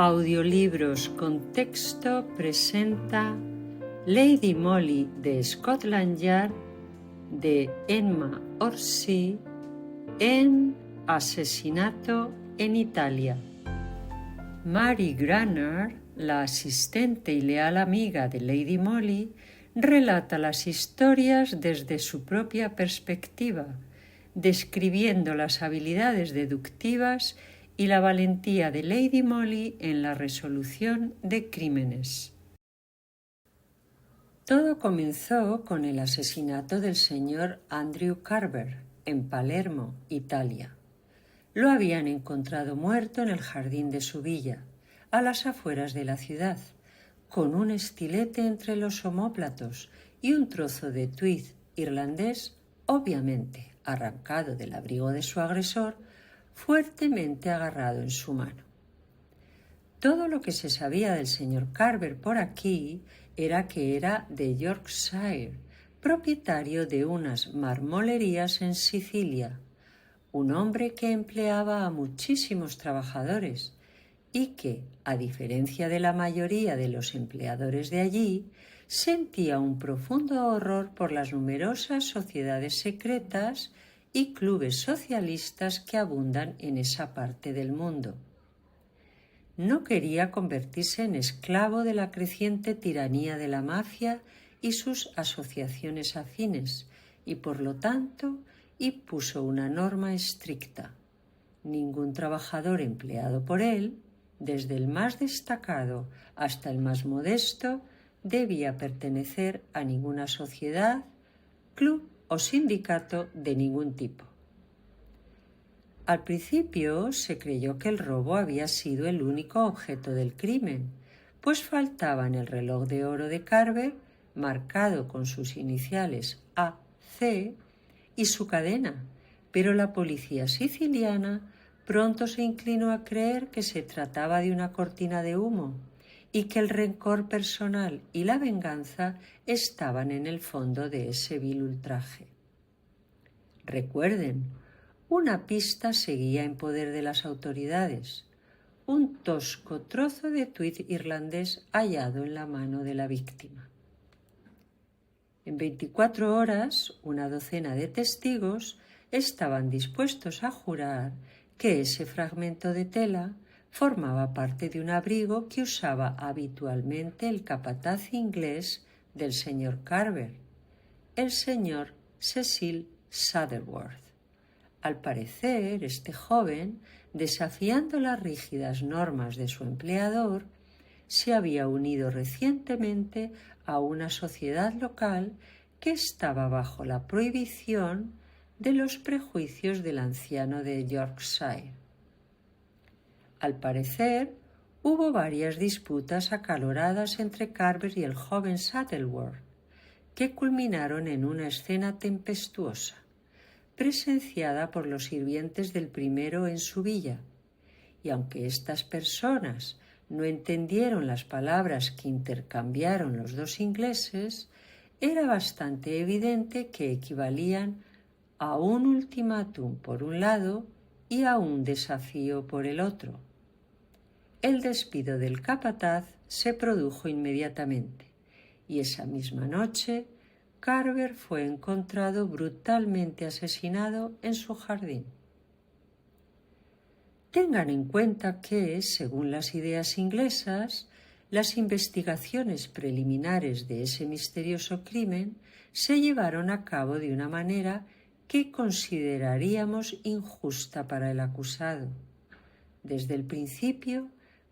Audiolibros con texto presenta Lady Molly de Scotland Yard de Emma Orsi en Asesinato en Italia. Mary Granner, la asistente y leal amiga de Lady Molly, relata las historias desde su propia perspectiva, describiendo las habilidades deductivas y la valentía de Lady Molly en la resolución de crímenes. Todo comenzó con el asesinato del señor Andrew Carver en Palermo, Italia. Lo habían encontrado muerto en el jardín de su villa, a las afueras de la ciudad, con un estilete entre los omóplatos y un trozo de tweed irlandés, obviamente arrancado del abrigo de su agresor, fuertemente agarrado en su mano. Todo lo que se sabía del señor Carver por aquí era que era de Yorkshire, propietario de unas marmolerías en Sicilia, un hombre que empleaba a muchísimos trabajadores y que, a diferencia de la mayoría de los empleadores de allí, sentía un profundo horror por las numerosas sociedades secretas y clubes socialistas que abundan en esa parte del mundo. No quería convertirse en esclavo de la creciente tiranía de la mafia y sus asociaciones afines, y por lo tanto impuso una norma estricta. Ningún trabajador empleado por él, desde el más destacado hasta el más modesto, debía pertenecer a ninguna sociedad, club o sindicato de ningún tipo. Al principio se creyó que el robo había sido el único objeto del crimen, pues faltaban el reloj de oro de Carver, marcado con sus iniciales AC, y su cadena, pero la policía siciliana pronto se inclinó a creer que se trataba de una cortina de humo y que el rencor personal y la venganza estaban en el fondo de ese vil ultraje. Recuerden, una pista seguía en poder de las autoridades, un tosco trozo de tweed irlandés hallado en la mano de la víctima. En 24 horas, una docena de testigos estaban dispuestos a jurar que ese fragmento de tela formaba parte de un abrigo que usaba habitualmente el capataz inglés del señor Carver, el señor Cecil Saddleworth. Al parecer, este joven, desafiando las rígidas normas de su empleador, se había unido recientemente a una sociedad local que estaba bajo la prohibición de los prejuicios del anciano de Yorkshire. Al parecer, hubo varias disputas acaloradas entre Carver y el joven Saddleworth, que culminaron en una escena tempestuosa, presenciada por los sirvientes del primero en su villa, y aunque estas personas no entendieron las palabras que intercambiaron los dos ingleses, era bastante evidente que equivalían a un ultimátum por un lado y a un desafío por el otro. El despido del capataz se produjo inmediatamente, y esa misma noche Carver fue encontrado brutalmente asesinado en su jardín. Tengan en cuenta que, según las ideas inglesas, las investigaciones preliminares de ese misterioso crimen se llevaron a cabo de una manera que consideraríamos injusta para el acusado. Desde el principio,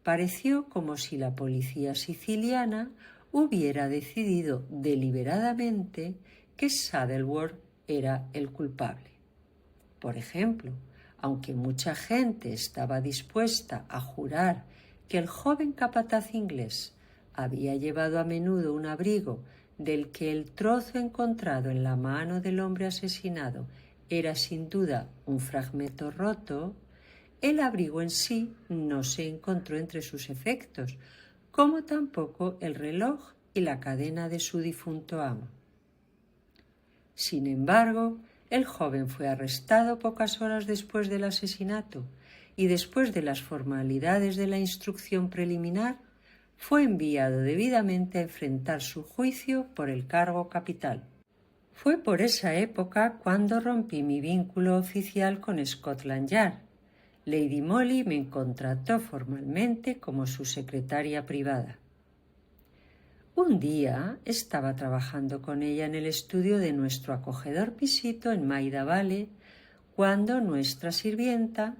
pareció como si la policía siciliana hubiera decidido deliberadamente que Saddleworth era el culpable. Por ejemplo, aunque mucha gente estaba dispuesta a jurar que el joven capataz inglés había llevado a menudo un abrigo del que el trozo encontrado en la mano del hombre asesinado era sin duda un fragmento roto, el abrigo en sí no se encontró entre sus efectos, como tampoco el reloj y la cadena de su difunto amo. Sin embargo, el joven fue arrestado pocas horas después del asesinato y después de las formalidades de la instrucción preliminar, fue enviado debidamente a enfrentar su juicio por el cargo capital. Fue por esa época cuando rompí mi vínculo oficial con Scotland Yard. Lady Molly me contrató formalmente como su secretaria privada. Un día estaba trabajando con ella en el estudio de nuestro acogedor pisito en Maida Vale cuando nuestra sirvienta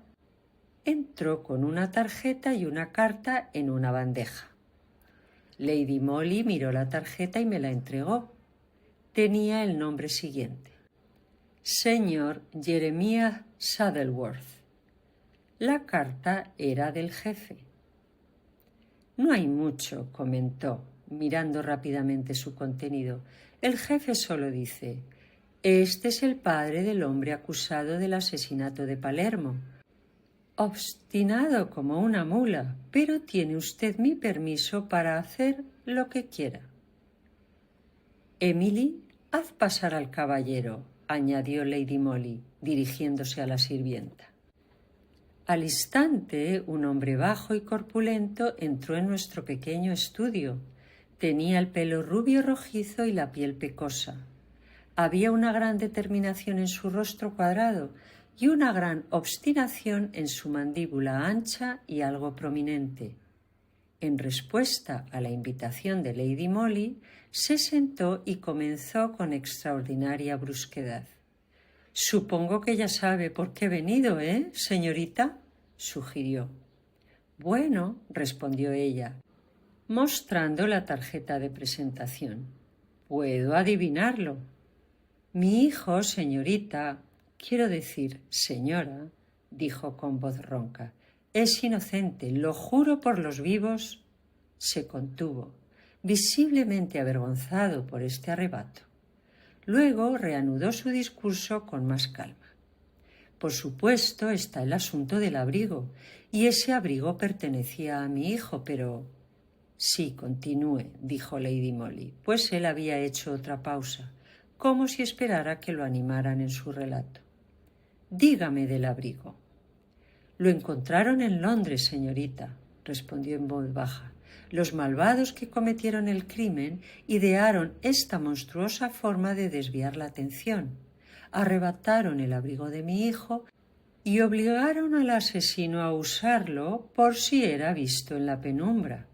entró con una tarjeta y una carta en una bandeja. Lady Molly miró la tarjeta y me la entregó. Tenía el nombre siguiente: Señor Jeremiah Saddleworth. La carta era del jefe. No hay mucho, comentó, mirando rápidamente su contenido. El jefe solo dice: este es el padre del hombre acusado del asesinato de Palermo. Obstinado como una mula, pero tiene usted mi permiso para hacer lo que quiera. Emily, haz pasar al caballero, añadió Lady Molly, dirigiéndose a la sirvienta. Al instante, un hombre bajo y corpulento entró en nuestro pequeño estudio. Tenía el pelo rubio rojizo y la piel pecosa. Había una gran determinación en su rostro cuadrado y una gran obstinación en su mandíbula ancha y algo prominente. En respuesta a la invitación de Lady Molly, se sentó y comenzó con extraordinaria brusquedad. «Supongo que ya sabe por qué he venido, señorita?», sugirió. «Bueno», respondió ella, mostrando la tarjeta de presentación. «Puedo adivinarlo». «Mi hijo, señorita, quiero decir, señora», dijo con voz ronca, «es inocente, lo juro por los vivos». Se contuvo, visiblemente avergonzado por este arrebato. Luego reanudó su discurso con más calma. «Por supuesto está el asunto del abrigo, y ese abrigo pertenecía a mi hijo, pero...» «Sí, continúe», dijo Lady Molly, pues él había hecho otra pausa, como si esperara que lo animaran en su relato. «Dígame del abrigo». «Lo encontraron en Londres, señorita», respondió en voz baja. «Los malvados que cometieron el crimen idearon esta monstruosa forma de desviar la atención. Arrebataron el abrigo de mi hijo y obligaron al asesino a usarlo por si era visto en la penumbra».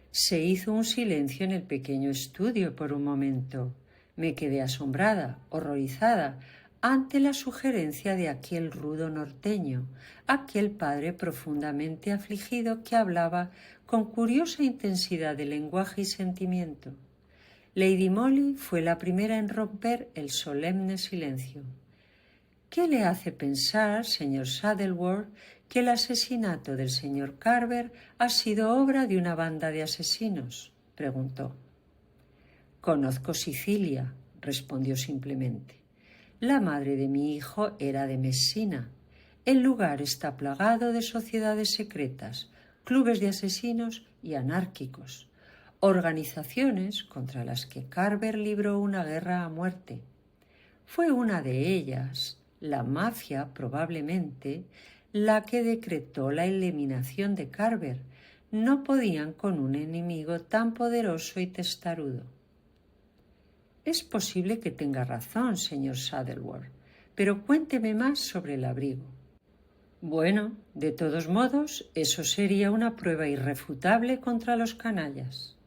Se hizo un silencio en el pequeño estudio por un momento. Me quedé asombrada, horrorizada, ante la sugerencia de aquel rudo norteño, aquel padre profundamente afligido que hablaba con curiosa intensidad de lenguaje y sentimiento. Lady Molly fue la primera en romper el solemne silencio. «¿Qué le hace pensar, señor Saddleworth, que el asesinato del señor Carver ha sido obra de una banda de asesinos?», preguntó. «Conozco Sicilia», respondió simplemente. «La madre de mi hijo era de Messina. El lugar está plagado de sociedades secretas, clubes de asesinos y anárquicos, organizaciones contra las que Carver libró una guerra a muerte. Fue una de ellas, la mafia probablemente, la que decretó la eliminación de Carver. No podían con un enemigo tan poderoso y testarudo». «Es posible que tenga razón, señor Saddleworth, pero cuénteme más sobre el abrigo». «Bueno, de todos modos, eso sería una prueba irrefutable contra los canallas».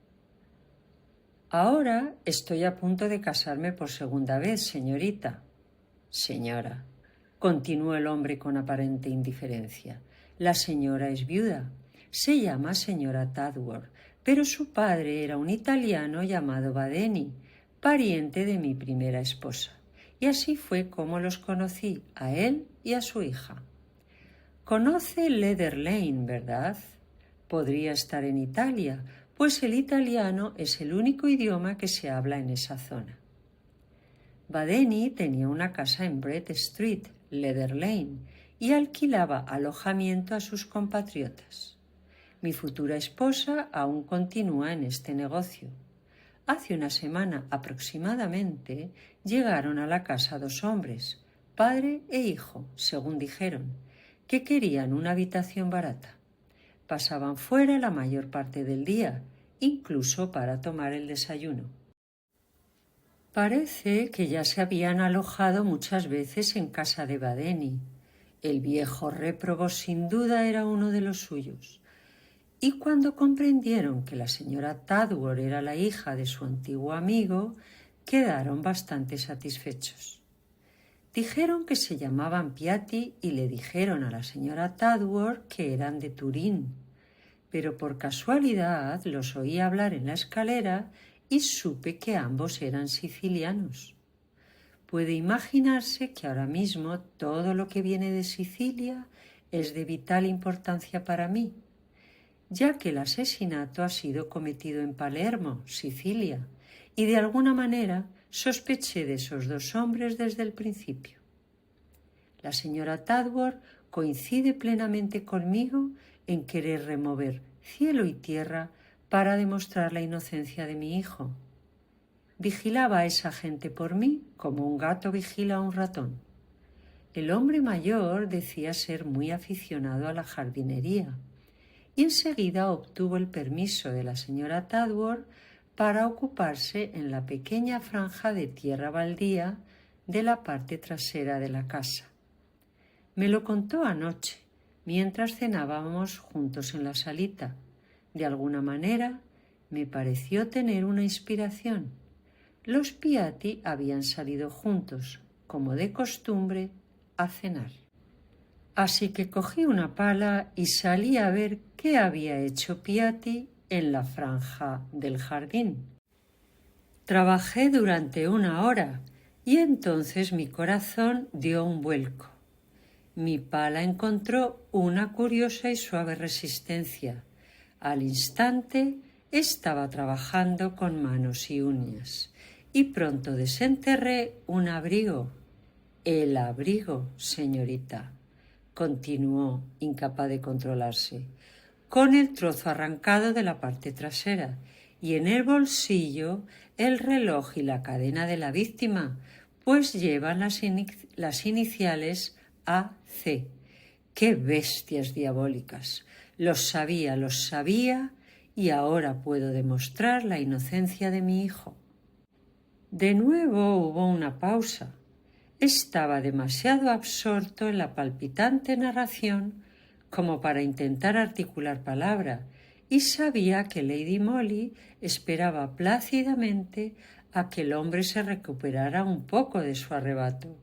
«Ahora estoy a punto de casarme por segunda vez, señorita». «Señora», continuó el hombre con aparente indiferencia, «la señora es viuda. Se llama señora Tadworth, pero su padre era un italiano llamado Badeni, pariente de mi primera esposa, y así fue como los conocí, a él y a su hija. Conoce Leather Lane, ¿verdad? Podría estar en Italia, pues el italiano es el único idioma que se habla en esa zona». Badeni tenía una casa en Brett Street, Leather Lane, y alquilaba alojamiento a sus compatriotas. Mi futura esposa aún continúa en este negocio. Hace una semana aproximadamente llegaron a la casa 2 hombres, padre e hijo, según dijeron. que querían una habitación barata. Pasaban fuera la mayor parte del día, incluso para tomar el desayuno. Parece que ya se habían alojado muchas veces en casa de Badeni. El viejo réprobo sin duda era uno de los suyos. Y cuando comprendieron que la señora Tadworth era la hija de su antiguo amigo, quedaron bastante satisfechos. Dijeron que se llamaban Piatti y le dijeron a la señora Tadworth que eran de Turín, pero por casualidad los oí hablar en la escalera y supe que ambos eran sicilianos. Puede imaginarse que ahora mismo todo lo que viene de Sicilia es de vital importancia para mí, ya que el asesinato ha sido cometido en Palermo, Sicilia, y de alguna manera sospeché de esos dos hombres desde el principio. La señora Tadworth coincide plenamente conmigo en querer remover cielo y tierra para demostrar la inocencia de mi hijo. Vigilaba a esa gente por mí como un gato vigila a un ratón. El hombre mayor decía ser muy aficionado a la jardinería y enseguida obtuvo el permiso de la señora Tadworth para ocuparse en la pequeña franja de tierra baldía de la parte trasera de la casa. Me lo contó anoche, mientras cenábamos juntos en la salita. De alguna manera me pareció tener una inspiración. Los Piatti habían salido juntos, como de costumbre, a cenar. Así que cogí una pala y salí a ver qué había hecho Piatti en la franja del jardín. Trabajé durante 1 hora y entonces mi corazón dio un vuelco. Mi pala encontró una curiosa y suave resistencia. Al instante estaba trabajando con manos y uñas y pronto desenterré un abrigo. El abrigo, señorita, continuó, incapaz de controlarse, con el trozo arrancado de la parte trasera y en el bolsillo el reloj y la cadena de la víctima, pues llevan las iniciales AC. ¡Qué bestias diabólicas! Los sabía y ahora puedo demostrar la inocencia de mi hijo. De nuevo hubo una pausa. Estaba demasiado absorto en la palpitante narración como para intentar articular palabra y sabía que Lady Molly esperaba plácidamente a que el hombre se recuperara un poco de su arrebato.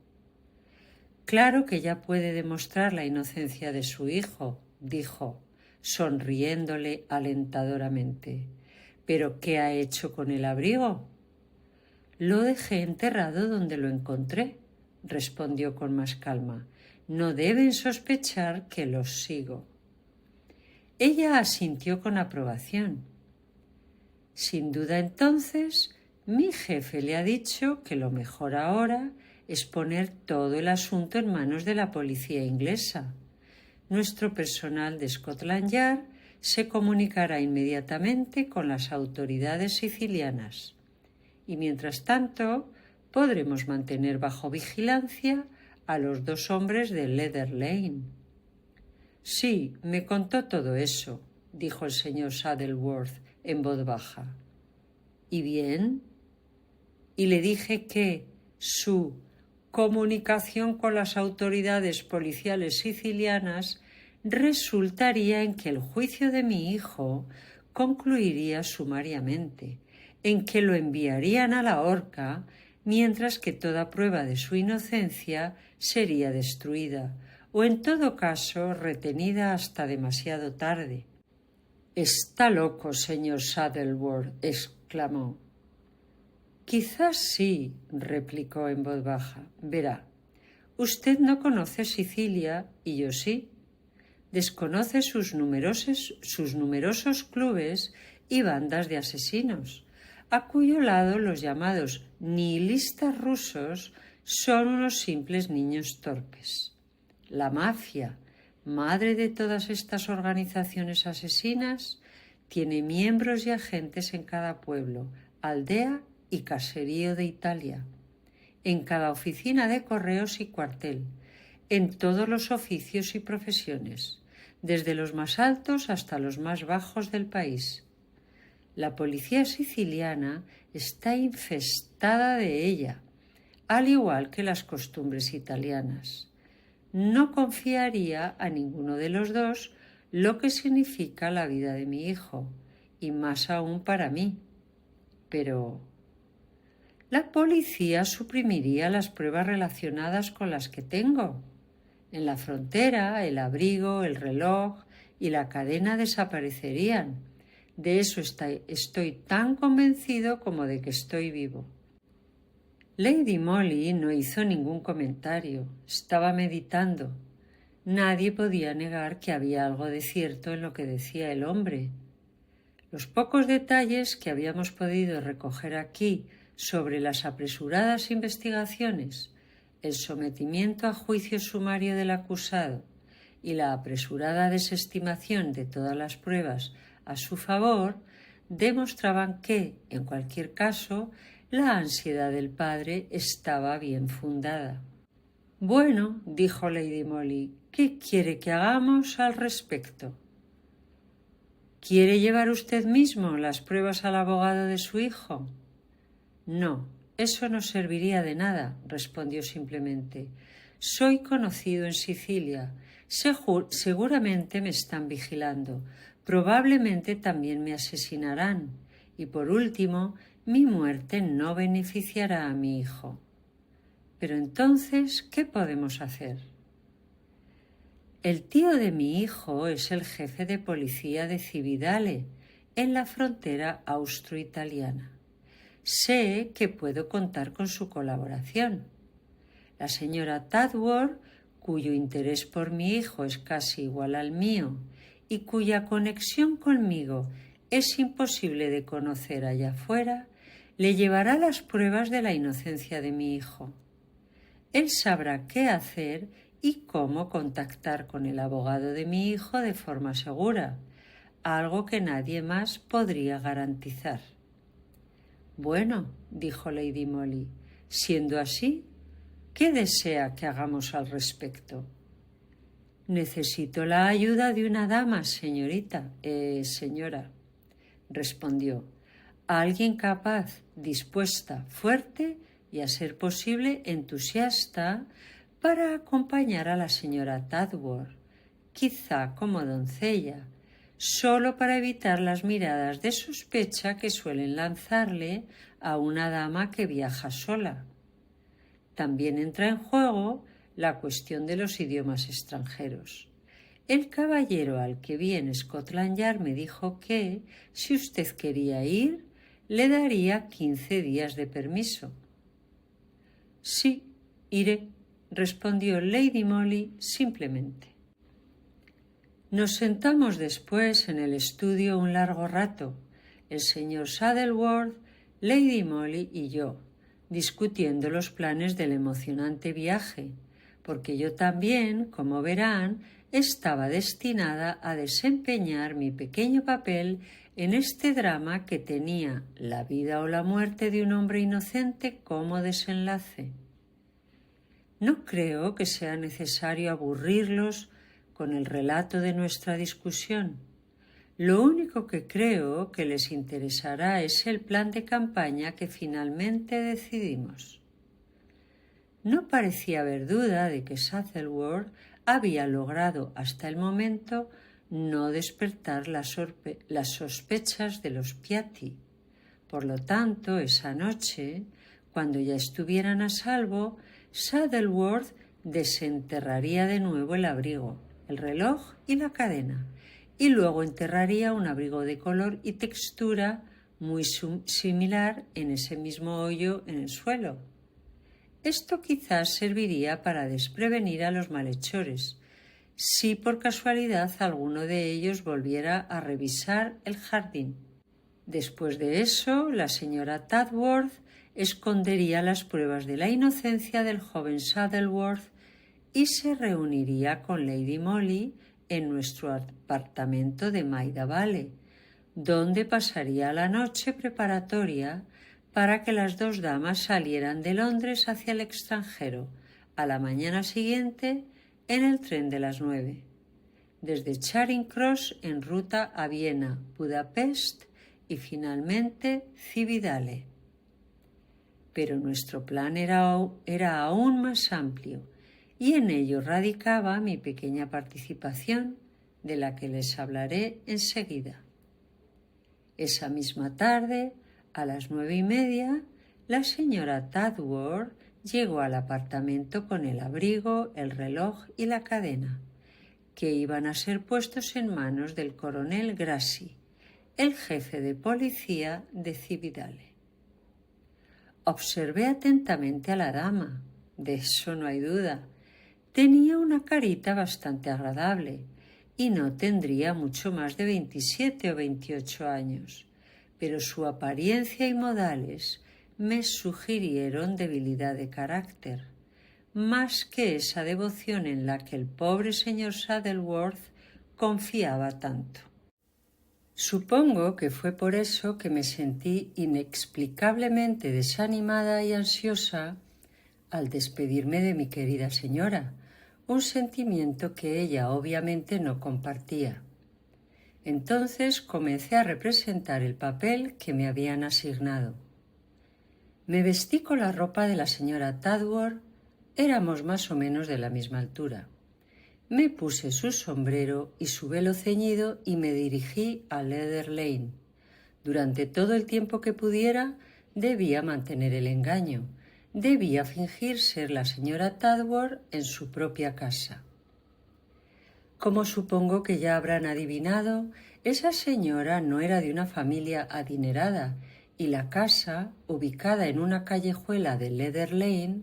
Claro que ya puede demostrar la inocencia de su hijo, dijo, sonriéndole alentadoramente. ¿Pero qué ha hecho con el abrigo? Lo dejé enterrado donde lo encontré, respondió con más calma. No deben sospechar que los sigo. Ella asintió con aprobación. Sin duda entonces, mi jefe le ha dicho que lo mejor ahora es poner todo el asunto en manos de la policía inglesa. Nuestro personal de Scotland Yard se comunicará inmediatamente con las autoridades sicilianas. Y mientras tanto, podremos mantener bajo vigilancia a los dos hombres de Leather Lane. Sí, me contó todo eso, dijo el señor Saddleworth en voz baja. ¿Y bien? Y le dije que su comunicación con las autoridades policiales sicilianas resultaría en que el juicio de mi hijo concluiría sumariamente, en que lo enviarían a la horca, mientras que toda prueba de su inocencia sería destruida, o en todo caso retenida hasta demasiado tarde. «Está loco, señor Saddleworth», exclamó. «Quizás sí», replicó en voz baja. «Verá, usted no conoce Sicilia y yo sí. Desconoce sus numerosos clubes y bandas de asesinos, a cuyo lado los llamados nihilistas rusos son unos simples niños torpes. La mafia, madre de todas estas organizaciones asesinas, tiene miembros y agentes en cada pueblo, aldea y caserío de Italia, en cada oficina de correos y cuartel, en todos los oficios y profesiones, desde los más altos hasta los más bajos del país. La policía siciliana está infestada de ella, al igual que las costumbres italianas. No confiaría a ninguno de los dos lo que significa la vida de mi hijo, y más aún para mí. Pero la policía suprimiría las pruebas relacionadas con las que tengo. En la frontera, el abrigo, el reloj y la cadena desaparecerían. De eso estoy tan convencido como de que estoy vivo. Lady Molly no hizo ningún comentario. Estaba meditando. Nadie podía negar que había algo de cierto en lo que decía el hombre. Los pocos detalles que habíamos podido recoger aquí sobre las apresuradas investigaciones, el sometimiento a juicio sumario del acusado y la apresurada desestimación de todas las pruebas a su favor, demostraban que, en cualquier caso, la ansiedad del padre estaba bien fundada. «Bueno», dijo Lady Molly, «¿qué quiere que hagamos al respecto?» «¿Quiere llevar usted mismo las pruebas al abogado de su hijo?» «No, eso no serviría de nada», respondió simplemente. «Soy conocido en Sicilia. Seguramente me están vigilando. Probablemente también me asesinarán. Y por último, mi muerte no beneficiará a mi hijo. Pero entonces, ¿qué podemos hacer?» «El tío de mi hijo es el jefe de policía de Cividale, en la frontera austro-italiana. Sé que puedo contar con su colaboración. La señora Tadworth, cuyo interés por mi hijo es casi igual al mío y cuya conexión conmigo es imposible de conocer allá afuera, le llevará las pruebas de la inocencia de mi hijo. Él sabrá qué hacer y cómo contactar con el abogado de mi hijo de forma segura, algo que nadie más podría garantizar». «Bueno», dijo Lady Molly, «siendo así, ¿qué desea que hagamos al respecto?» «Necesito la ayuda de una dama, señora», respondió. «Alguien capaz, dispuesta, fuerte y, a ser posible, entusiasta para acompañar a la señora Tadworth, quizá como doncella, solo para evitar las miradas de sospecha que suelen lanzarle a una dama que viaja sola. También entra en juego la cuestión de los idiomas extranjeros. El caballero al que vi en Scotland Yard me dijo que, si usted quería ir, le daría 15 días de permiso». «Sí, iré», respondió Lady Molly simplemente. Nos sentamos después en el estudio un largo rato, el señor Saddleworth, Lady Molly y yo, discutiendo los planes del emocionante viaje, porque yo también, como verán, estaba destinada a desempeñar mi pequeño papel en este drama que tenía la vida o la muerte de un hombre inocente como desenlace. No creo que sea necesario aburrirlos con el relato de nuestra discusión. Lo único que creo que les interesará es el plan de campaña que finalmente decidimos. No parecía haber duda de que Saddleworth había logrado hasta el momento no despertar las sospechas de los Piatti. Por lo tanto, esa noche, cuando ya estuvieran a salvo, Saddleworth desenterraría de nuevo el abrigo, el reloj y la cadena, y luego enterraría un abrigo de color y textura muy similar en ese mismo hoyo en el suelo. Esto quizás serviría para desprevenir a los malhechores, si por casualidad alguno de ellos volviera a revisar el jardín. Después de eso, la señora Tadworth escondería las pruebas de la inocencia del joven Saddleworth y se reuniría con Lady Molly en nuestro apartamento de Maida Vale, donde pasaría la noche preparatoria para que las dos damas salieran de Londres hacia el extranjero a la mañana siguiente en el tren de las 9, desde Charing Cross en ruta a Viena, Budapest y finalmente Cividale. Pero nuestro plan era aún más amplio y en ello radicaba mi pequeña participación, de la que les hablaré enseguida. Esa misma tarde, a las 9:30, la señora Tadworth llegó al apartamento con el abrigo, el reloj y la cadena, que iban a ser puestos en manos del coronel Grassi, el jefe de policía de Cividale. Observé atentamente a la dama, de eso no hay duda. Tenía una carita bastante agradable y no tendría mucho más de 27 o 28 años, pero su apariencia y modales me sugirieron debilidad de carácter, más que esa devoción en la que el pobre señor Saddleworth confiaba tanto. Supongo que fue por eso que me sentí inexplicablemente desanimada y ansiosa al despedirme de mi querida señora, un sentimiento que ella obviamente no compartía. Entonces comencé a representar el papel que me habían asignado. Me vestí con la ropa de la señora Tadworth, éramos más o menos de la misma altura. Me puse su sombrero y su velo ceñido y me dirigí a Leather Lane. Durante todo el tiempo que pudiera, debía mantener el engaño. Debía fingir ser la señora Tadworth en su propia casa. Como supongo que ya habrán adivinado, esa señora no era de una familia adinerada y la casa, ubicada en una callejuela de Leather Lane,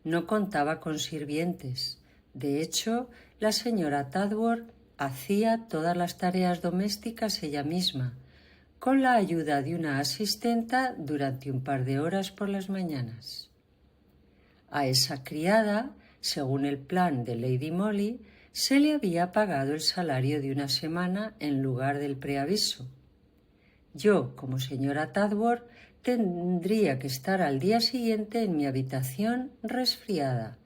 no contaba con sirvientes. De hecho, la señora Tadworth hacía todas las tareas domésticas ella misma, con la ayuda de una asistenta durante un par de horas por las mañanas. A esa criada, según el plan de Lady Molly, se le había pagado el salario de una semana en lugar del preaviso. Yo, como señora Tadworth, tendría que estar al día siguiente en mi habitación resfriada,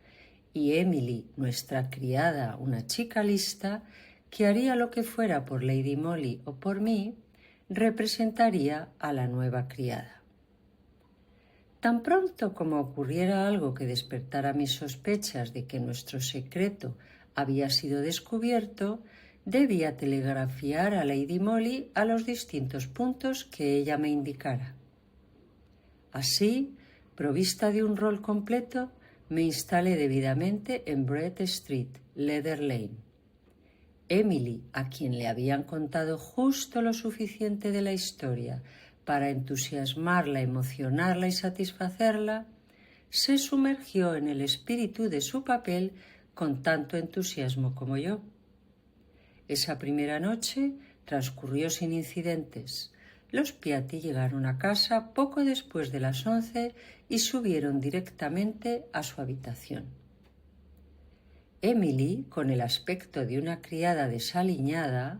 y Emily, nuestra criada, una chica lista, que haría lo que fuera por Lady Molly o por mí, representaría a la nueva criada. Tan pronto como ocurriera algo que despertara mis sospechas de que nuestro secreto había sido descubierto, debía telegrafiar a Lady Molly a los distintos puntos que ella me indicara. Así, provista de un rol completo, me instalé debidamente en Brett Street, Leather Lane. Emily, a quien le habían contado justo lo suficiente de la historia para entusiasmarla, emocionarla y satisfacerla, se sumergió en el espíritu de su papel con tanto entusiasmo como yo. Esa primera noche transcurrió sin incidentes. Los Piatti llegaron a casa poco después de las 11 y subieron directamente a su habitación. Emily, con el aspecto de una criada desaliñada,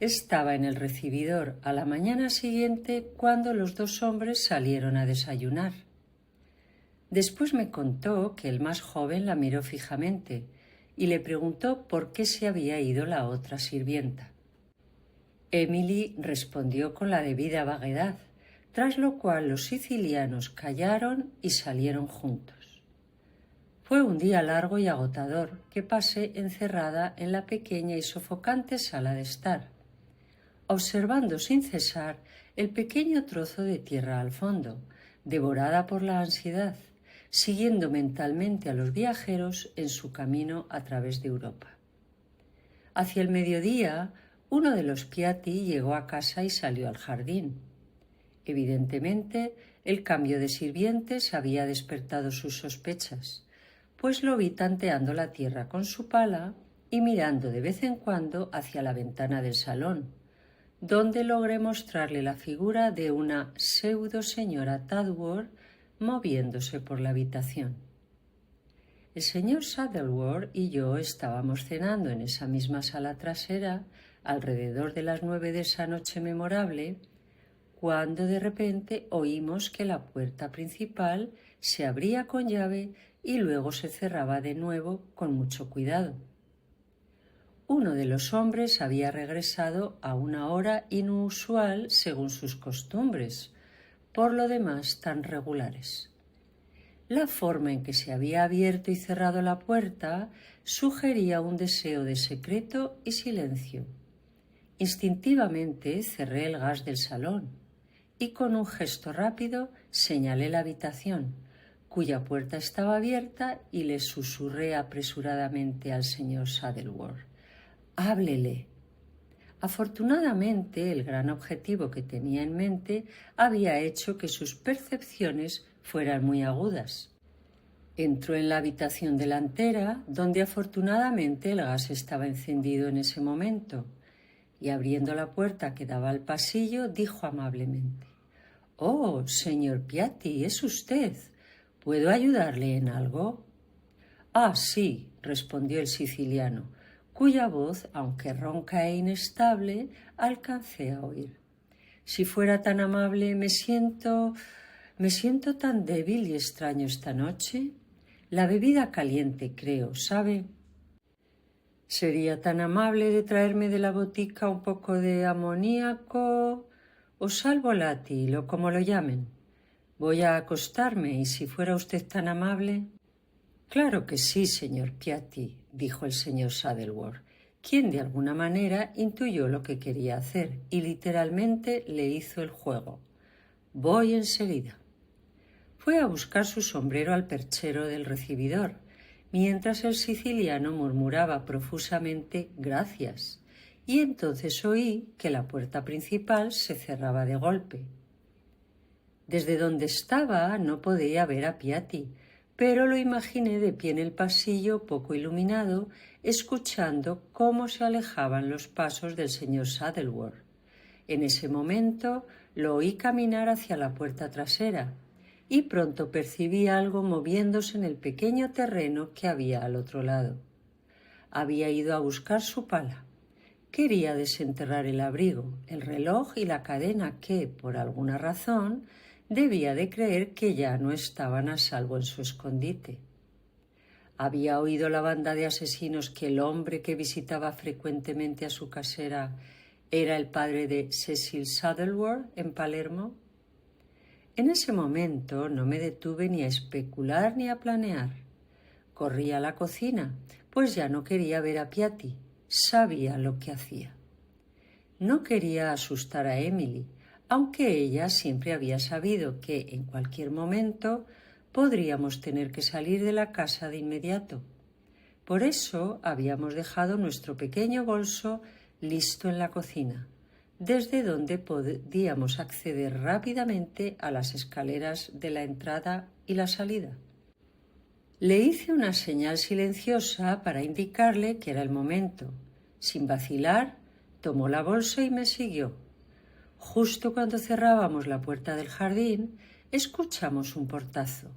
estaba en el recibidor a la mañana siguiente cuando los dos hombres salieron a desayunar. Después me contó que el más joven la miró fijamente y le preguntó por qué se había ido la otra sirvienta. Emily respondió con la debida vaguedad, tras lo cual los sicilianos callaron y salieron juntos. Fue un día largo y agotador que pasé encerrada en la pequeña y sofocante sala de estar, observando sin cesar el pequeño trozo de tierra al fondo, devorada por la ansiedad, siguiendo mentalmente a los viajeros en su camino a través de Europa. Hacia el mediodía, uno de los Piatti llegó a casa y salió al jardín. Evidentemente, el cambio de sirvientes había despertado sus sospechas, pues lo vi tanteando la tierra con su pala y mirando de vez en cuando hacia la ventana del salón, donde logré mostrarle la figura de una pseudo señora Tadworth moviéndose por la habitación. El señor Saddleworth y yo estábamos cenando en esa misma sala trasera alrededor de las 9 de esa noche memorable, cuando de repente oímos que la puerta principal se abría con llave y luego se cerraba de nuevo con mucho cuidado. Uno de los hombres había regresado a una hora inusual según sus costumbres, por lo demás tan regulares. La forma en que se había abierto y cerrado la puerta sugería un deseo de secreto y silencio. Instintivamente cerré el gas del salón y con un gesto rápido señalé la habitación, cuya puerta estaba abierta, y le susurré apresuradamente al señor Saddleworth: «Háblele». Afortunadamente, el gran objetivo que tenía en mente había hecho que sus percepciones fueran muy agudas. Entró en la habitación delantera, donde afortunadamente el gas estaba encendido en ese momento, y abriendo la puerta que daba al pasillo, dijo amablemente: «Oh, señor Piatti, ¿es usted? ¿Puedo ayudarle en algo?» «Ah, sí», respondió el siciliano, cuya voz, aunque ronca e inestable, alcancé a oír. «Si fuera tan amable, me siento tan débil y extraño esta noche. La bebida caliente, creo, ¿sabe? ¿Sería tan amable de traerme de la botica un poco de amoníaco o sal volátil, o como lo llamen? Voy a acostarme, y si fuera usted tan amable». «Claro que sí, señor Piatti», dijo el señor Saddleworth, quien de alguna manera intuyó lo que quería hacer y literalmente le hizo el juego. «Voy enseguida». Fue a buscar su sombrero al perchero del recibidor, mientras el siciliano murmuraba profusamente «gracias», y entonces oí que la puerta principal se cerraba de golpe. Desde donde estaba no podía ver a Piatti, pero lo imaginé de pie en el pasillo poco iluminado, escuchando cómo se alejaban los pasos del señor Saddleworth. En ese momento lo oí caminar hacia la puerta trasera, y pronto percibí algo moviéndose en el pequeño terreno que había al otro lado. Había ido a buscar su pala. Quería desenterrar el abrigo, el reloj y la cadena que, por alguna razón, debía de creer que ya no estaban a salvo en su escondite. Había oído la banda de asesinos que el hombre que visitaba frecuentemente a su casera era el padre de Cecil Saddleworth en Palermo. En ese momento no me detuve ni a especular ni a planear. Corrí a la cocina, pues ya no quería ver a Piatti. Sabía lo que hacía. No quería asustar a Emily, aunque ella siempre había sabido que en cualquier momento podríamos tener que salir de la casa de inmediato. Por eso habíamos dejado nuestro pequeño bolso listo en la cocina, desde donde podíamos acceder rápidamente a las escaleras de la entrada y la salida. Le hice una señal silenciosa para indicarle que era el momento. Sin vacilar, tomó la bolsa y me siguió. Justo cuando cerrábamos la puerta del jardín, escuchamos un portazo.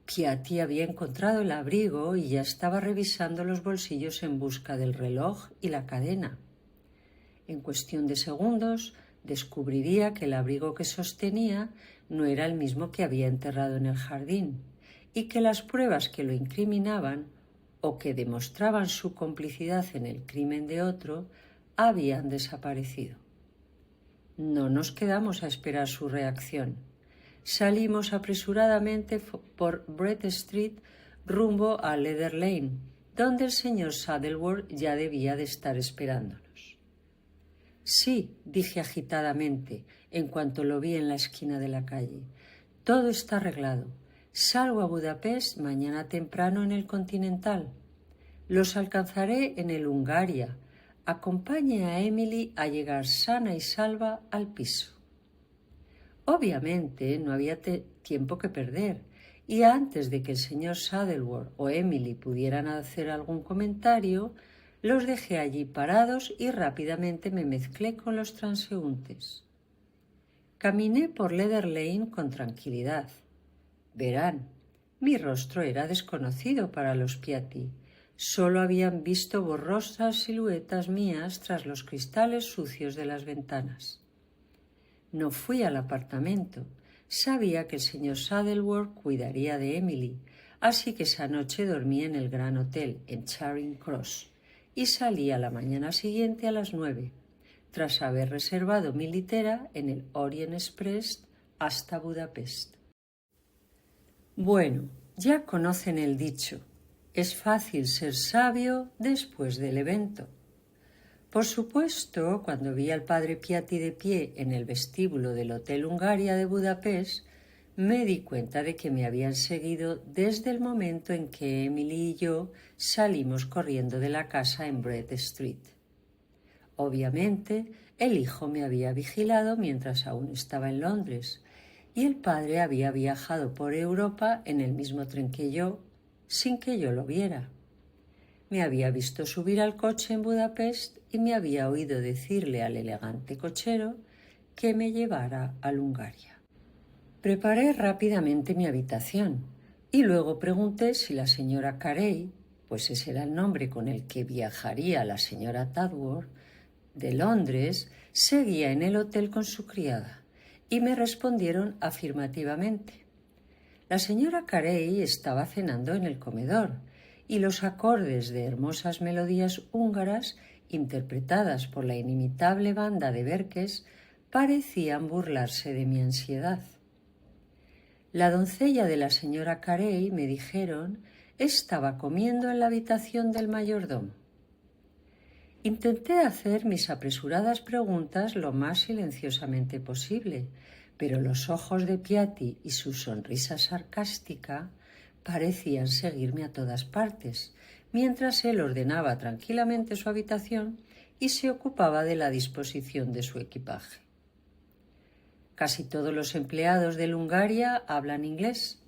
Piatti había encontrado el abrigo y ya estaba revisando los bolsillos en busca del reloj y la cadena. En cuestión de segundos, descubriría que el abrigo que sostenía no era el mismo que había enterrado en el jardín, y que las pruebas que lo incriminaban o que demostraban su complicidad en el crimen de otro habían desaparecido. No nos quedamos a esperar su reacción. Salimos apresuradamente por Brett Street rumbo a Leather Lane, donde el señor Saddleworth ya debía de estar esperándonos. «Sí», dije agitadamente, en cuanto lo vi en la esquina de la calle. «Todo está arreglado. Salgo a Budapest mañana temprano en el Continental. Los alcanzaré en el Hungaria. Acompañe a Emily a llegar sana y salva al piso». Obviamente no había tiempo que perder, y antes de que el señor Saddleworth o Emily pudieran hacer algún comentario, los dejé allí parados y rápidamente me mezclé con los transeúntes. Caminé por Leather Lane con tranquilidad. Verán, mi rostro era desconocido para los Piatti. Solo habían visto borrosas siluetas mías tras los cristales sucios de las ventanas. No fui al apartamento. Sabía que el señor Saddleworth cuidaría de Emily, así que esa noche dormí en el Gran Hotel en Charing Cross y salí a la mañana siguiente a las 9, tras haber reservado mi litera en el Orient Express hasta Budapest. Bueno, ya conocen el dicho, es fácil ser sabio después del evento. Por supuesto, cuando vi al padre Piatti de pie en el vestíbulo del Hotel Hungaria de Budapest, me di cuenta de que me habían seguido desde el momento en que Emily y yo salimos corriendo de la casa en Bread Street. Obviamente, el hijo me había vigilado mientras aún estaba en Londres, y el padre había viajado por Europa en el mismo tren que yo, sin que yo lo viera. Me había visto subir al coche en Budapest y me había oído decirle al elegante cochero que me llevara al Hungaria. Preparé rápidamente mi habitación y luego pregunté si la señora Carey, pues ese era el nombre con el que viajaría la señora Tadworth, de Londres, seguía en el hotel con su criada, y me respondieron afirmativamente. La señora Carey estaba cenando en el comedor, y los acordes de hermosas melodías húngaras, interpretadas por la inimitable banda de Berkes, parecían burlarse de mi ansiedad. La doncella de la señora Carey, me dijeron, estaba comiendo en la habitación del mayordomo. Intenté hacer mis apresuradas preguntas lo más silenciosamente posible, pero los ojos de Piatti y su sonrisa sarcástica parecían seguirme a todas partes, mientras él ordenaba tranquilamente su habitación y se ocupaba de la disposición de su equipaje. Casi todos los empleados del Hungaria hablan inglés,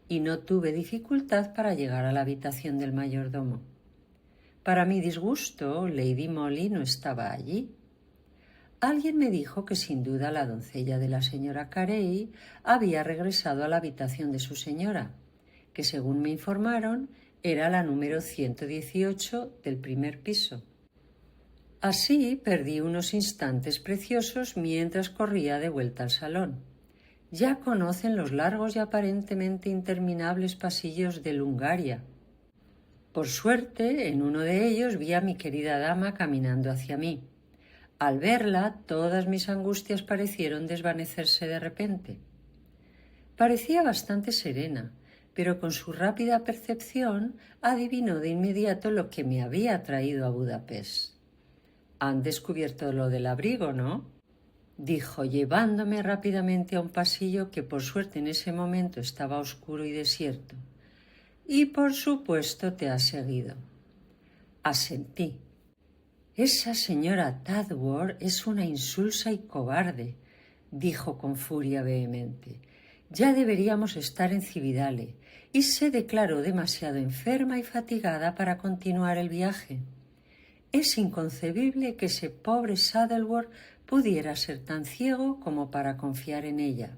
y no tuve dificultad para llegar a la habitación del mayordomo. Para mi disgusto, Lady Molly no estaba allí. Alguien me dijo que sin duda la doncella de la señora Carey había regresado a la habitación de su señora, que según me informaron era la número 118 del primer piso. Así perdí unos instantes preciosos mientras corría de vuelta al salón. Ya conocen los largos y aparentemente interminables pasillos del Hungaria. Por suerte, en uno de ellos vi a mi querida dama caminando hacia mí. Al verla, todas mis angustias parecieron desvanecerse de repente. Parecía bastante serena, pero con su rápida percepción adivinó de inmediato lo que me había traído a Budapest. «Han descubierto lo del abrigo, ¿no?», dijo, llevándome rápidamente a un pasillo que por suerte en ese momento estaba oscuro y desierto. «Y por supuesto te ha seguido». Asentí. «Esa señora Tadworth es una insulsa y cobarde», dijo con furia vehemente. «Ya deberíamos estar en Cividale, y se declaró demasiado enferma y fatigada para continuar el viaje. Es inconcebible que ese pobre Saddleworth pudiera ser tan ciego como para confiar en ella».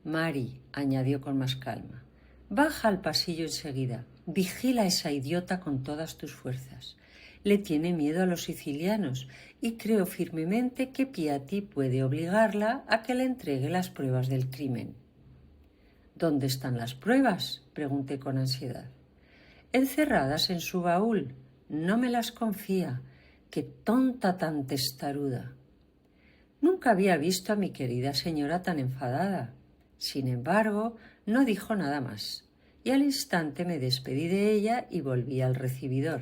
«Mary», añadió con más calma, «baja al pasillo enseguida. Vigila a esa idiota con todas tus fuerzas. Le tiene miedo a los sicilianos y creo firmemente que Piatti puede obligarla a que le entregue las pruebas del crimen». «¿Dónde están las pruebas?», pregunté con ansiedad. «Encerradas en su baúl. No me las confía. ¡Qué tonta tan testaruda!». Nunca había visto a mi querida señora tan enfadada. Sin embargo, no dijo nada más, y al instante me despedí de ella y volví al recibidor.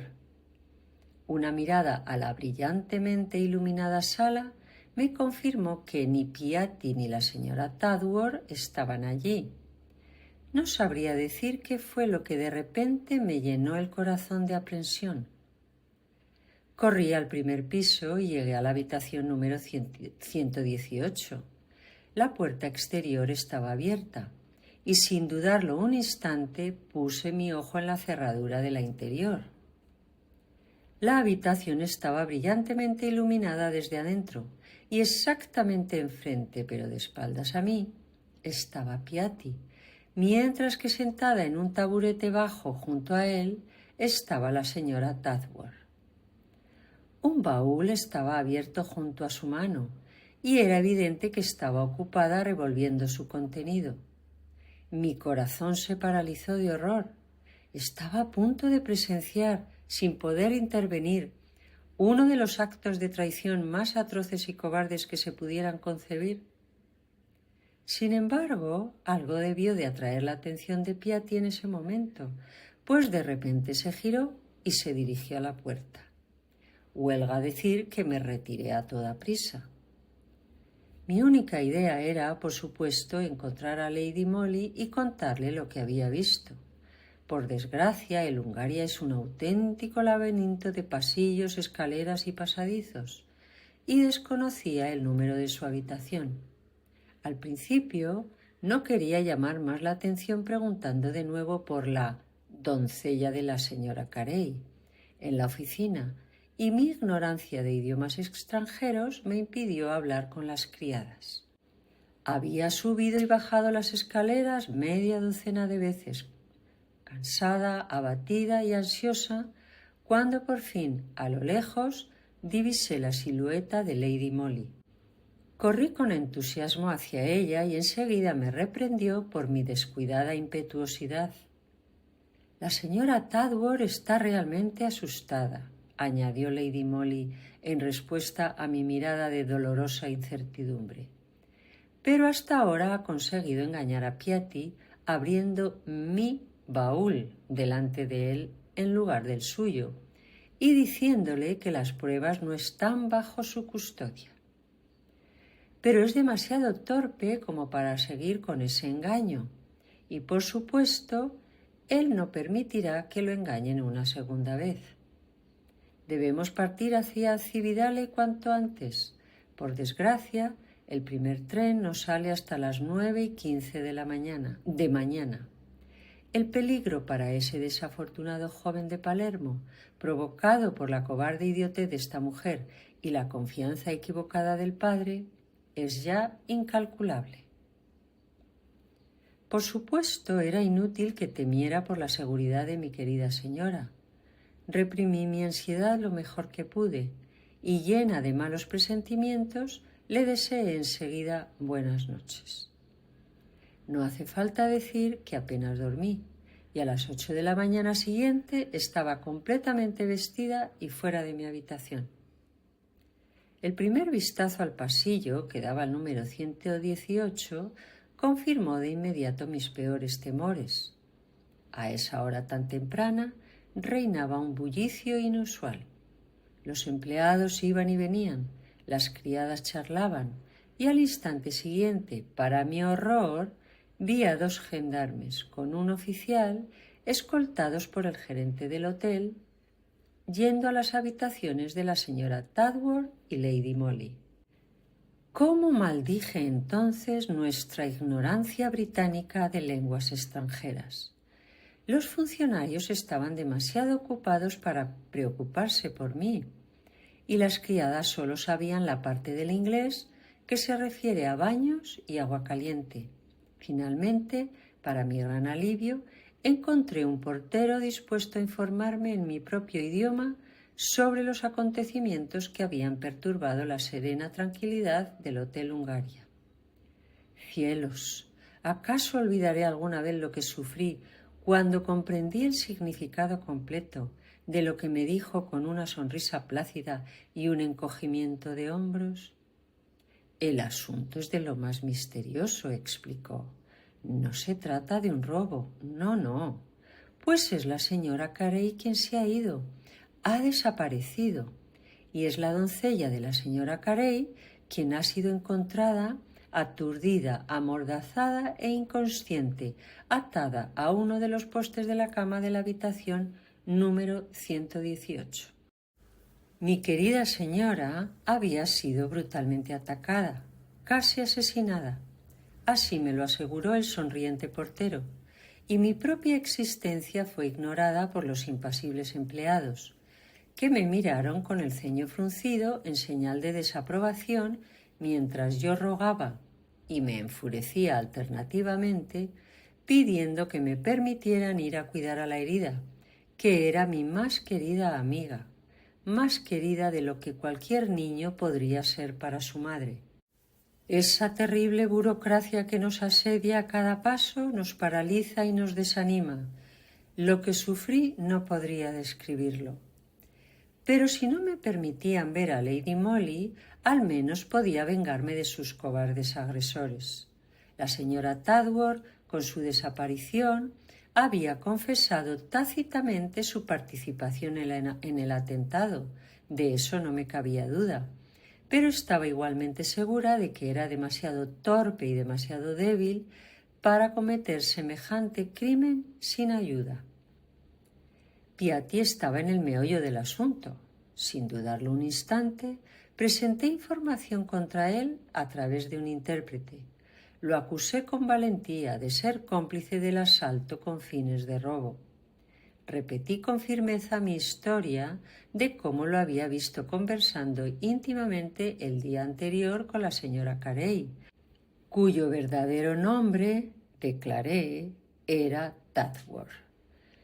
Una mirada a la brillantemente iluminada sala me confirmó que ni Piatti ni la señora Tadworth estaban allí. No sabría decir qué fue lo que de repente me llenó el corazón de aprensión. Corrí al primer piso y llegué a la habitación número 118. La puerta exterior estaba abierta y sin dudarlo un instante puse mi ojo en la cerradura de la interior. La habitación estaba brillantemente iluminada desde adentro y exactamente enfrente, pero de espaldas a mí, estaba Piatti, mientras que sentada en un taburete bajo junto a él estaba la señora Tadworth. Un baúl estaba abierto junto a su mano y era evidente que estaba ocupada revolviendo su contenido. Mi corazón se paralizó de horror. Estaba a punto de presenciar, sin poder intervenir, uno de los actos de traición más atroces y cobardes que se pudieran concebir. Sin embargo, algo debió de atraer la atención de Piatti en ese momento, pues de repente se giró y se dirigió a la puerta. Huelga decir que me retiré a toda prisa. Mi única idea era, por supuesto, encontrar a Lady Molly y contarle lo que había visto. Por desgracia, el Hungaria es un auténtico laberinto de pasillos, escaleras y pasadizos, y desconocía el número de su habitación. Al principio no quería llamar más la atención preguntando de nuevo por la doncella de la señora Carey en la oficina, y mi ignorancia de idiomas extranjeros me impidió hablar con las criadas. Había subido y bajado las escaleras media docena de veces, cansada, abatida y ansiosa, cuando por fin, a lo lejos, divisé la silueta de Lady Molly. Corrí con entusiasmo hacia ella y enseguida me reprendió por mi descuidada impetuosidad. «La señora Tadworth está realmente asustada», añadió Lady Molly en respuesta a mi mirada de dolorosa incertidumbre. Pero hasta ahora ha conseguido engañar a Piatti abriendo mi baúl delante de él en lugar del suyo y diciéndole que las pruebas no están bajo su custodia. Pero es demasiado torpe como para seguir con ese engaño y, por supuesto, él no permitirá que lo engañen una segunda vez. Debemos partir hacia Cividale cuanto antes. Por desgracia, el primer tren no sale hasta las 9:15 de mañana. El peligro para ese desafortunado joven de Palermo, provocado por la cobarde idiotez de esta mujer y la confianza equivocada del padre, es ya incalculable. Por supuesto, era inútil que temiera por la seguridad de mi querida señora. Reprimí mi ansiedad lo mejor que pude y, llena de malos presentimientos, le deseé enseguida buenas noches. No hace falta decir que apenas dormí y a las 8 de la mañana siguiente estaba completamente vestida y fuera de mi habitación. El primer vistazo al pasillo, que daba al número 118, confirmó de inmediato mis peores temores. A esa hora tan temprana reinaba un bullicio inusual. Los empleados iban y venían, las criadas charlaban, y al instante siguiente, para mi horror, vi a 2 gendarmes con un oficial escoltados por el gerente del hotel, yendo a las habitaciones de la señora Tadworth y Lady Molly. ¿Cómo maldije entonces nuestra ignorancia británica de lenguas extranjeras? Los funcionarios estaban demasiado ocupados para preocuparse por mí, y las criadas solo sabían la parte del inglés que se refiere a baños y agua caliente. Finalmente, para mi gran alivio, encontré un portero dispuesto a informarme en mi propio idioma sobre los acontecimientos que habían perturbado la serena tranquilidad del Hotel Hungaria. Cielos, ¿acaso olvidaré alguna vez lo que sufrí cuando comprendí el significado completo de lo que me dijo con una sonrisa plácida y un encogimiento de hombros? «El asunto es de lo más misterioso», explicó. «No se trata de un robo, no. Pues es la señora Carey quien se ha ido, ha desaparecido, y es la doncella de la señora Carey quien ha sido encontrada aturdida, amordazada e inconsciente, atada a uno de los postes de la cama de la habitación número 118. Mi querida señora había sido brutalmente atacada, casi asesinada. Así me lo aseguró el sonriente portero, y mi propia existencia fue ignorada por los impasibles empleados, que me miraron con el ceño fruncido en señal de desaprobación mientras yo rogaba y me enfurecía alternativamente pidiendo que me permitieran ir a cuidar a la herida, que era mi más querida amiga, más querida de lo que cualquier niño podría ser para su madre. Esa terrible burocracia que nos asedia a cada paso nos paraliza y nos desanima. Lo que sufrí no podría describirlo. Pero si no me permitían ver a Lady Molly, al menos podía vengarme de sus cobardes agresores. La señora Tadworth, con su desaparición, había confesado tácitamente su participación en el atentado. De eso no me cabía duda. Pero estaba igualmente segura de que era demasiado torpe y demasiado débil para cometer semejante crimen sin ayuda. Piatti estaba en el meollo del asunto. Sin dudarlo un instante, presenté información contra él a través de un intérprete. Lo acusé con valentía de ser cómplice del asalto con fines de robo. Repetí con firmeza mi historia de cómo lo había visto conversando íntimamente el día anterior con la señora Carey, cuyo verdadero nombre, declaré, era Tadworth.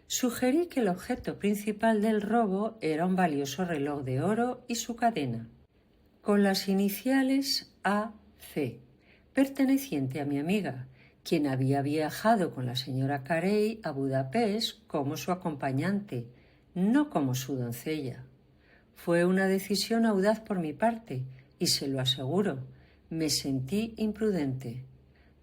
Sugerí que el objeto principal del robo era un valioso reloj de oro y su cadena, con las iniciales AC, perteneciente a mi amiga, quien había viajado con la señora Carey a Budapest como su acompañante, no como su doncella. Fue una decisión audaz por mi parte, y se lo aseguro, me sentí imprudente.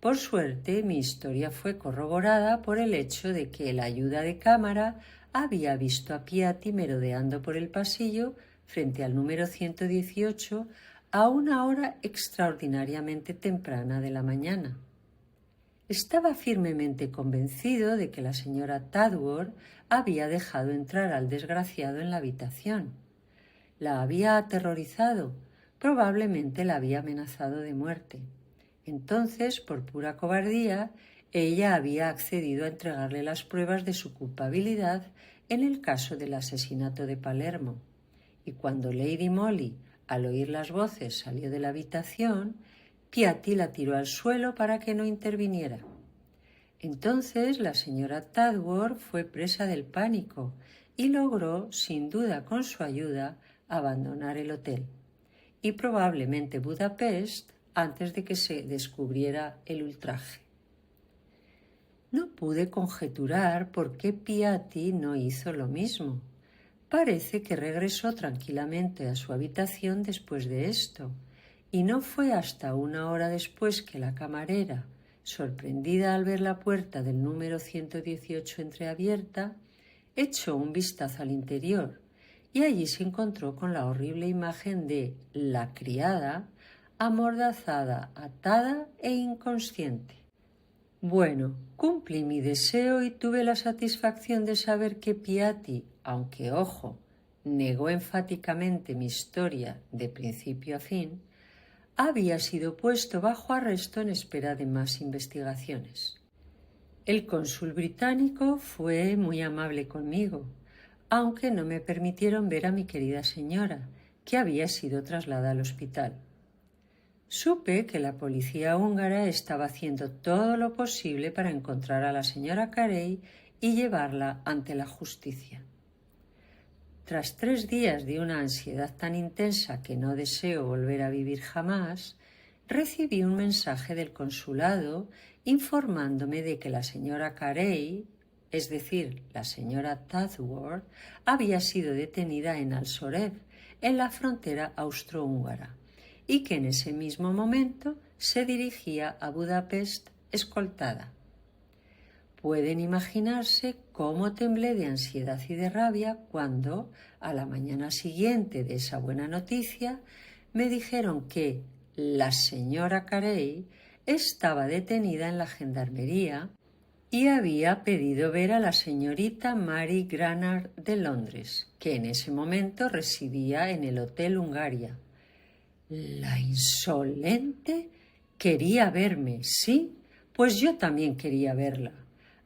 Por suerte, mi historia fue corroborada por el hecho de que el ayuda de cámara había visto a Piatti merodeando por el pasillo frente al número 118 a una hora extraordinariamente temprana de la mañana. Estaba firmemente convencido de que la señora Tadworth había dejado entrar al desgraciado en la habitación. La había aterrorizado, probablemente la había amenazado de muerte. Entonces, por pura cobardía, ella había accedido a entregarle las pruebas de su culpabilidad en el caso del asesinato de Palermo. Y cuando Lady Molly, al oír las voces, salió de la habitación, Piatti la tiró al suelo para que no interviniera. Entonces la señora Tadworth fue presa del pánico y logró, sin duda con su ayuda, abandonar el hotel. Y probablemente Budapest antes de que se descubriera el ultraje. No pude conjeturar por qué Piatti no hizo lo mismo. Parece que regresó tranquilamente a su habitación después de esto, y no fue hasta una hora después que la camarera, sorprendida al ver la puerta del número 118 entreabierta, echó un vistazo al interior, y allí se encontró con la horrible imagen de la criada, amordazada, atada e inconsciente. Bueno, cumplí mi deseo y tuve la satisfacción de saber que Piatti, aunque, ojo, negó enfáticamente mi historia de principio a fin, había sido puesto bajo arresto en espera de más investigaciones. El cónsul británico fue muy amable conmigo, aunque no me permitieron ver a mi querida señora, que había sido trasladada al hospital. Supe que la policía húngara estaba haciendo todo lo posible para encontrar a la señora Carey y llevarla ante la justicia. Tras 3 días de una ansiedad tan intensa que no deseo volver a vivir jamás, recibí un mensaje del consulado informándome de que la señora Carey, es decir, la señora Tadworth, había sido detenida en Alsorev, en la frontera austrohúngara, y que en ese mismo momento se dirigía a Budapest escoltada. Pueden imaginarse cómo temblé de ansiedad y de rabia cuando, a la mañana siguiente de esa buena noticia, me dijeron que la señora Carey estaba detenida en la gendarmería y había pedido ver a la señorita Mary Granard de Londres, que en ese momento residía en el Hotel Hungaria. La insolente quería verme, sí, pues yo también quería verla.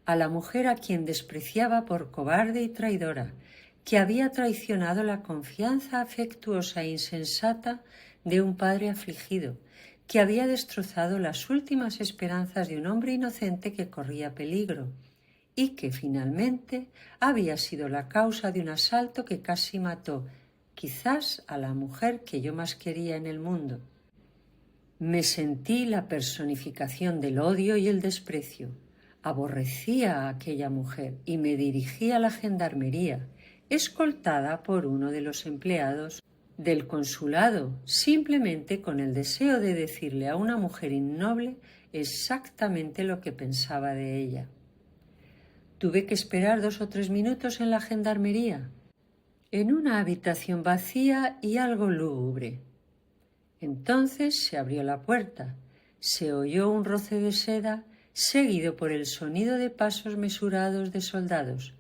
A la mujer a quien despreciaba por cobarde y traidora, que había traicionado la confianza afectuosa e insensata de un padre afligido, que había destrozado las últimas esperanzas de un hombre inocente que corría peligro, y que finalmente había sido la causa de un asalto que casi mató, quizás, a la mujer que yo más quería en el mundo. Me sentí la personificación del odio y el desprecio. Aborrecía a aquella mujer y me dirigí a la gendarmería, escoltada por uno de los empleados del consulado, simplemente con el deseo de decirle a una mujer innoble exactamente lo que pensaba de ella. Tuve que esperar 2 o 3 minutos en la gendarmería, en una habitación vacía y algo lúgubre. Entonces se abrió la puerta, se oyó un roce de seda, seguido por el sonido de pasos mesurados de soldados,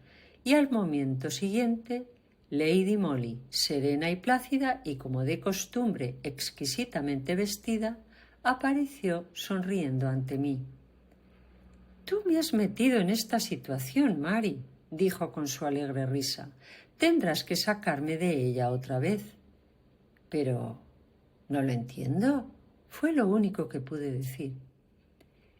y al momento siguiente Lady Molly, serena y plácida y como de costumbre exquisitamente vestida, apareció sonriendo ante mí. «Tú me has metido en esta situación, Mary», dijo con su alegre risa. «Tendrás que sacarme de ella otra vez». «Pero no lo entiendo», fue lo único que pude decir.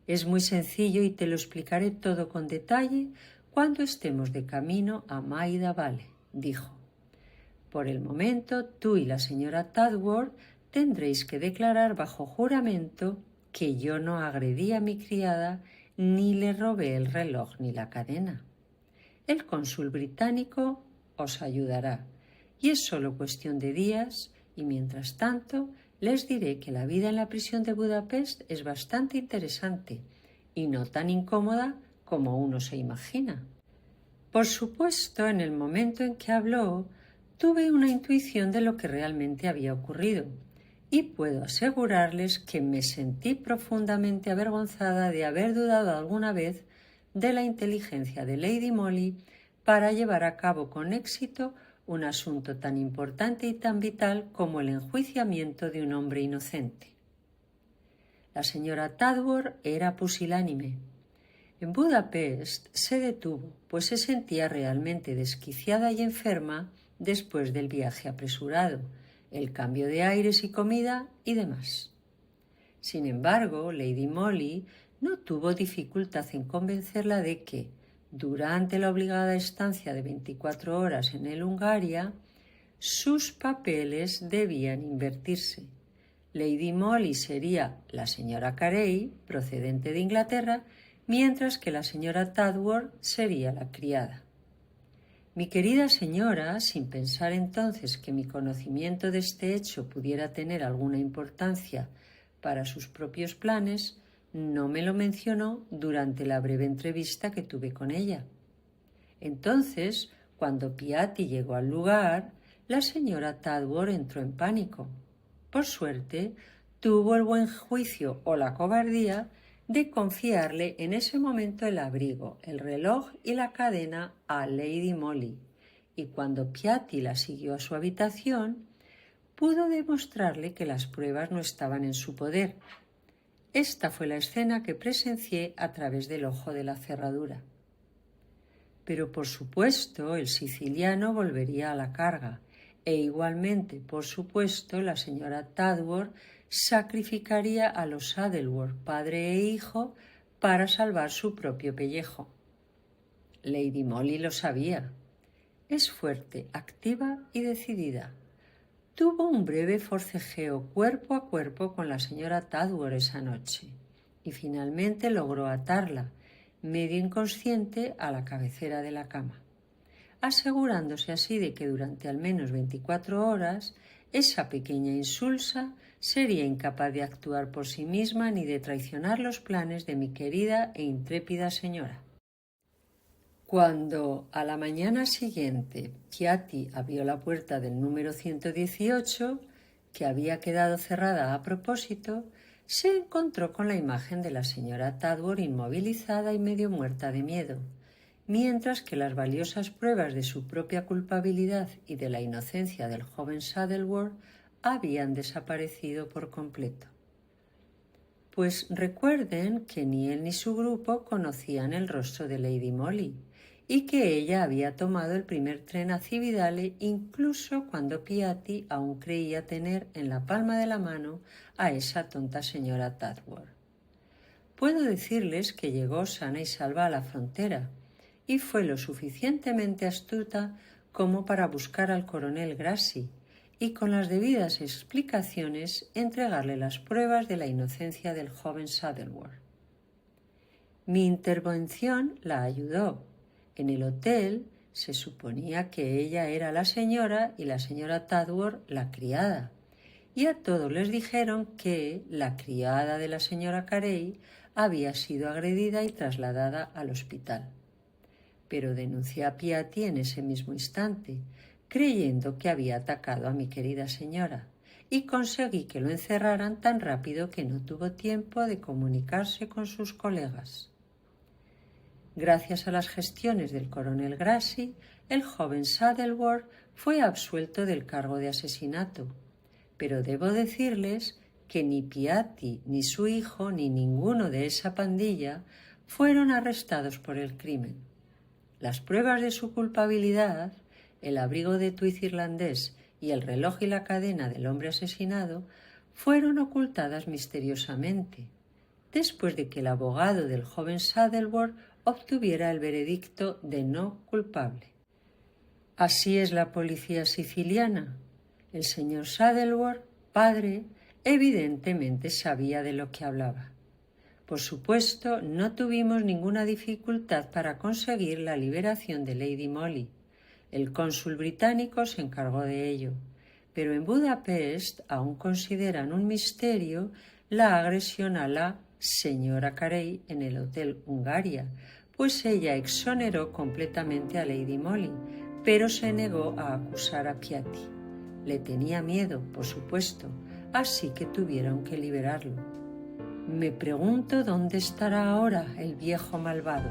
«Es muy sencillo y te lo explicaré todo con detalle cuando estemos de camino a Maida Vale», dijo. «Por el momento, tú y la señora Tadworth tendréis que declarar bajo juramento que yo no agredí a mi criada ni le robé el reloj ni la cadena. El cónsul británico os ayudará, y es solo cuestión de días, y mientras tanto les diré que la vida en la prisión de Budapest es bastante interesante y no tan incómoda como uno se imagina». Por supuesto, en el momento en que habló, tuve una intuición de lo que realmente había ocurrido, y puedo asegurarles que me sentí profundamente avergonzada de haber dudado alguna vez de la inteligencia de Lady Molly para llevar a cabo con éxito un asunto tan importante y tan vital como el enjuiciamiento de un hombre inocente. La señora Tadworth era pusilánime. En Budapest se detuvo, pues se sentía realmente desquiciada y enferma después del viaje apresurado, el cambio de aires y comida y demás. Sin embargo, Lady Molly no tuvo dificultad en convencerla de que, durante la obligada estancia de 24 horas en el Hungaria, sus papeles debían invertirse. Lady Molly sería la señora Carey, procedente de Inglaterra, mientras que la señora Tadworth sería la criada. Mi querida señora, sin pensar entonces que mi conocimiento de este hecho pudiera tener alguna importancia para sus propios planes, no me lo mencionó durante la breve entrevista que tuve con ella. Entonces, cuando Piatti llegó al lugar, la señora Tadworth entró en pánico. Por suerte, tuvo el buen juicio o la cobardía de confiarle en ese momento el abrigo, el reloj y la cadena a Lady Molly, y cuando Piatti la siguió a su habitación, pudo demostrarle que las pruebas no estaban en su poder. Esta fue la escena que presencié a través del ojo de la cerradura. Pero por supuesto el siciliano volvería a la carga, e igualmente, por supuesto, la señora Tadworth sacrificaría a los Saddleworth, padre e hijo, para salvar su propio pellejo. Lady Molly lo sabía. Es fuerte, activa y decidida. Tuvo un breve forcejeo cuerpo a cuerpo con la señora Tadworth esa noche y finalmente logró atarla, medio inconsciente, a la cabecera de la cama, asegurándose así de que durante al menos 24 horas esa pequeña insulsa sería incapaz de actuar por sí misma ni de traicionar los planes de mi querida e intrépida señora. Cuando a la mañana siguiente Piatti abrió la puerta del número 118, que había quedado cerrada a propósito, se encontró con la imagen de la señora Tadworth inmovilizada y medio muerta de miedo, mientras que las valiosas pruebas de su propia culpabilidad y de la inocencia del joven Saddleworth habían desaparecido por completo. Pues recuerden que ni él ni su grupo conocían el rostro de Lady Molly y que ella había tomado el primer tren a Cividale incluso cuando Piatti aún creía tener en la palma de la mano a esa tonta señora Tadworth. Puedo decirles que llegó sana y salva a la frontera y fue lo suficientemente astuta como para buscar al coronel Grassi y con las debidas explicaciones entregarle las pruebas de la inocencia del joven Saddleworth. Mi intervención la ayudó. En el hotel se suponía que ella era la señora y la señora Tadworth la criada, y a todos les dijeron que la criada de la señora Carey había sido agredida y trasladada al hospital. Pero denuncié a Piatti en ese mismo instante, creyendo que había atacado a mi querida señora, y conseguí que lo encerraran tan rápido que no tuvo tiempo de comunicarse con sus colegas. Gracias a las gestiones del coronel Grassi, el joven Saddleworth fue absuelto del cargo de asesinato, pero debo decirles que ni Piatti, ni su hijo, ni ninguno de esa pandilla fueron arrestados por el crimen. Las pruebas de su culpabilidad, el abrigo de tuiz irlandés y el reloj y la cadena del hombre asesinado fueron ocultadas misteriosamente, después de que el abogado del joven Saddleworth obtuviera el veredicto de no culpable. Así es la policía siciliana. El señor Saddleworth, padre, evidentemente sabía de lo que hablaba. Por supuesto, no tuvimos ninguna dificultad para conseguir la liberación de Lady Molly. El cónsul británico se encargó de ello, pero en Budapest aún consideran un misterio la agresión a la señora Carey en el Hotel Hungaria, pues ella exoneró completamente a Lady Molly, pero se negó a acusar a Piatti. Le tenía miedo, por supuesto, así que tuvieron que liberarlo. Me pregunto dónde estará ahora el viejo malvado.